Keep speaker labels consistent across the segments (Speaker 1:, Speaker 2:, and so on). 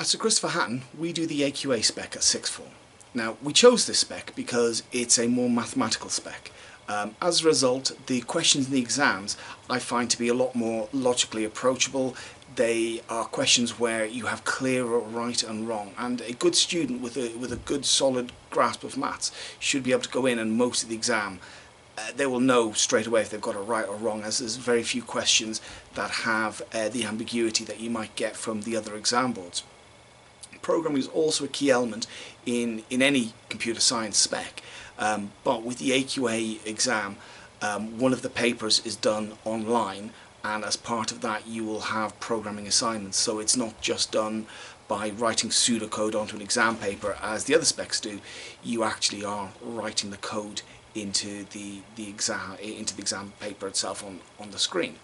Speaker 1: At Sir Christopher Hatton, we do the AQA spec at sixth form. Now, we chose this spec because it's a more mathematical spec. As a result, the questions in the exams I find to be a lot more logically approachable. They are questions where you have clear right and wrong, and a good student with a good solid grasp of maths should be able to go in, and most of the exam they will know straight away if they've got it right or wrong, as there's very few questions that have the ambiguity that you might get from the other exam boards. Programming is also a key element in any computer science spec, but with the AQA exam, one of the papers is done online, and as part of that you will have programming assignments, so it's not just done by writing pseudocode onto an exam paper as the other specs do. You actually are writing the code into the exam paper itself on the screen.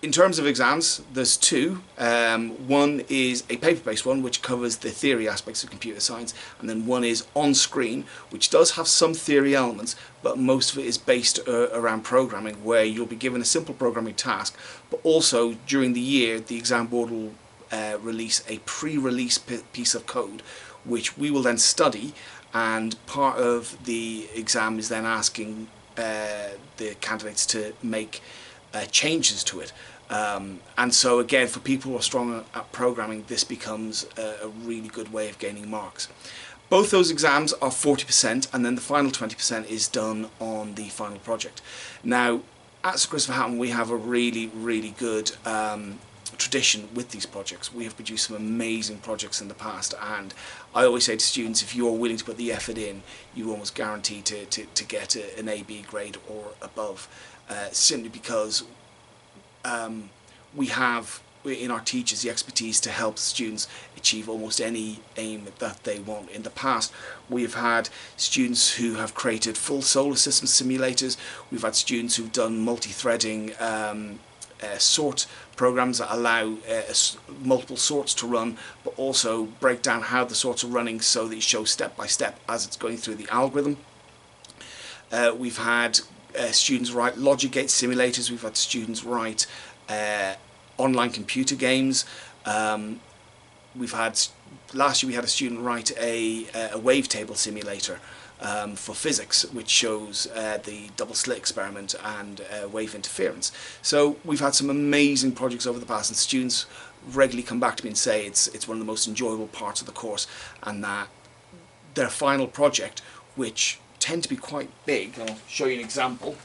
Speaker 1: In terms of exams, there's two. One is a paper-based one, which covers the theory aspects of computer science, and then one is on-screen, which does have some theory elements, but most of it is based around programming, where you'll be given a simple programming task, but also during the year the exam board will release a pre-release piece of code, which we will then study, and part of the exam is then asking the candidates to make changes to it. And so again, for people who are strong at programming, this becomes a really good way of gaining marks. Both those exams are 40%, and then the final 20% is done on the final project. Now, at Sir Christopher Hatton, we have a really good tradition with these projects. We have produced some amazing projects in the past, and I always say to students, if you're willing to put the effort in, you're almost guaranteed to get an A/B grade or above, simply because we have in our teachers the expertise to help students achieve almost any aim that they want. In the past, we've had students who have created full solar system simulators. We've had students who've done multi-threading sort programs that allow multiple sorts to run, but also break down how the sorts are running so that it shows step by step as it's going through the algorithm. We've had students write logic gate simulators. We've had students write online computer games. Last year we had a student write a wavetable simulator for physics, which shows the double slit experiment and wave interference. So we've had some amazing projects over the past, and students regularly come back to me and say it's one of the most enjoyable parts of the course, and that their final project, which tend to be quite big, and I'll show you an example.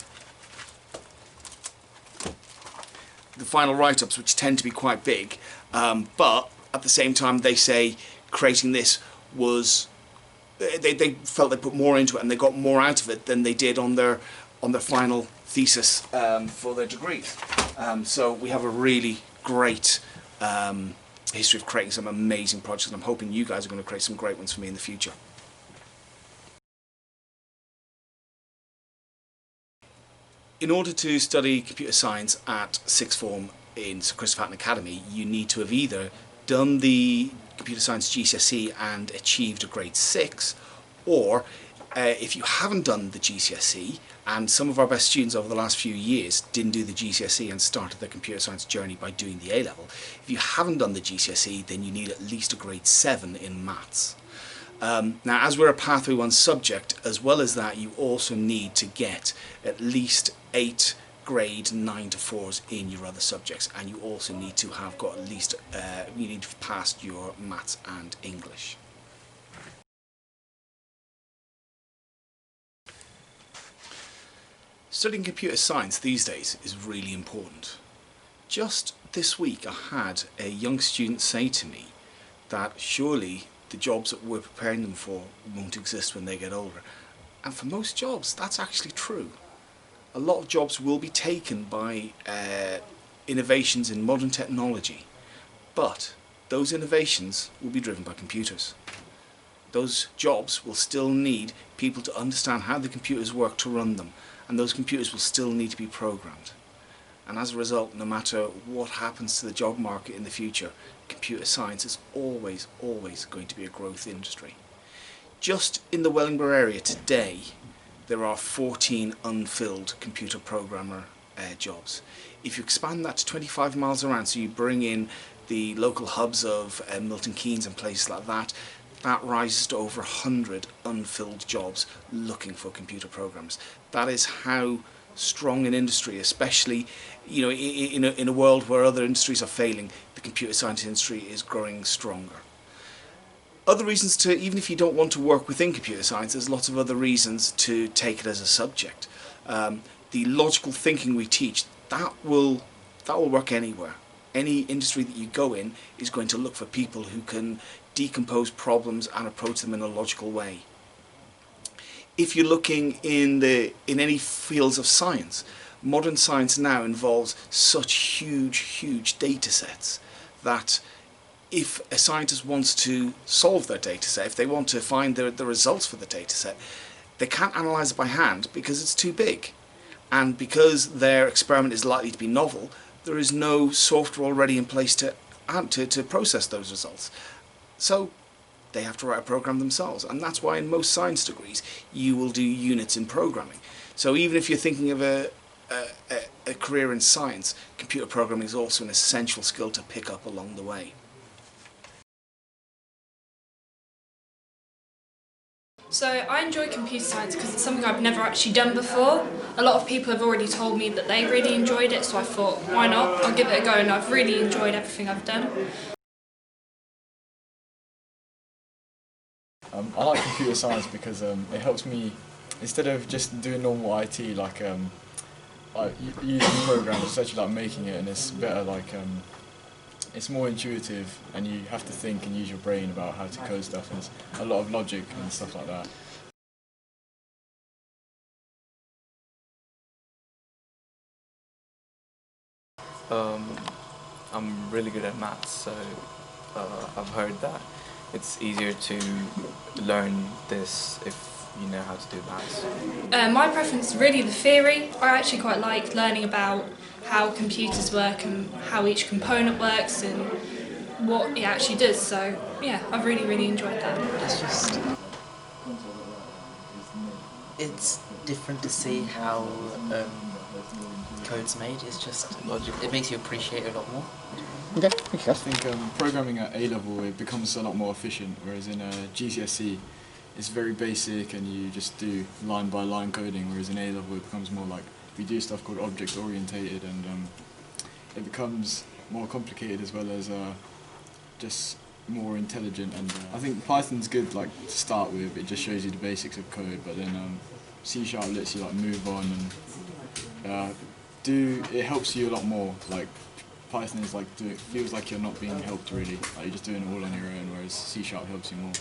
Speaker 1: The final write-ups, which tend to be quite big, but at the same time they say creating this was, they felt they put more into it and they got more out of it than they did on their final thesis for their degrees. So we have a really great history of creating some amazing projects, and I'm hoping you guys are going to create some great ones for me in the future. In order to study computer science at sixth form in Sir Christopher Hatton Academy, you need to have either done the computer science GCSE and achieved a grade 6, or if you haven't done the GCSE, and some of our best students over the last few years didn't do the GCSE and started their computer science journey by doing the A-level, if you haven't done the GCSE, then you need at least a grade 7 in maths. Now, as we're a Pathway 1 subject, as well as that, you also need to get at least 8 grade 9 to 4s in your other subjects, and you also need to have got at least, you need to have passed your maths and English. Studying computer science these days is really important. Just this week I had a young student say to me that surely the jobs that we're preparing them for won't exist when they get older. And for most jobs, that's actually true. A lot of jobs will be taken by innovations in modern technology, but those innovations will be driven by computers. Those jobs will still need people to understand how the computers work to run them, and those computers will still need to be programmed. And as a result, no matter what happens to the job market in the future, computer science is always going to be a growth industry. Just in the Wellingborough area today, there are 14 unfilled computer programmer jobs. If you expand that to 25 miles around, so you bring in the local hubs of Milton Keynes and places like that, that rises to over 100 unfilled jobs looking for computer programs. That is how strong an industry, especially in a world where other industries are failing, the computer science industry is growing stronger. Other reasons to, even if you don't want to work within computer science, there's lots of other reasons to take it as a subject. The logical thinking we teach, that will work anywhere. Any industry that you go in is going to look for people who can decompose problems and approach them in a logical way. If you're looking in any fields of science, modern science now involves such huge data sets that if a scientist wants to solve their data set, if they want to find the results for the data set, they can't analyze it by hand because it's too big. And because their experiment is likely to be novel, there is no software already in place to process those results. So they have to write a program themselves, and that's why in most science degrees you will do units in programming. So even if you're thinking of a career in science, computer programming is also an essential skill to pick up along the way.
Speaker 2: So I enjoy computer science because it's something I've never actually done before. A lot of people have already told me that they really enjoyed it, so I thought, why not? I'll give it a go, and I've really enjoyed everything I've done.
Speaker 3: I like computer science because it helps me, instead of just doing normal IT, like using programs, it's actually like making it, and it's better, like it's more intuitive, and you have to think and use your brain about how to code stuff, and it's a lot of logic and stuff like that.
Speaker 4: I'm really good at maths, so I've heard that it's easier to learn this if you know how to do maths.
Speaker 2: My preference is really the theory. I actually quite like learning about how computers work and how each component works and what it actually does. So yeah, I've really enjoyed that.
Speaker 5: It's different to see how code's made. It's just it makes you appreciate it a lot more.
Speaker 3: Okay. I think programming at A-level, it becomes a lot more efficient, whereas in GCSE it's very basic and you just do line by line coding, whereas in A-level it becomes more like we do stuff called object orientated, and it becomes more complicated as well as just more intelligent. And I think Python's good, like, to start with. It just shows you the basics of code, but then C# lets you like move on and it helps you a lot more. Like Python is like feels like you're not being helped really. Like you're just doing it all on your own, whereas C# helps you more.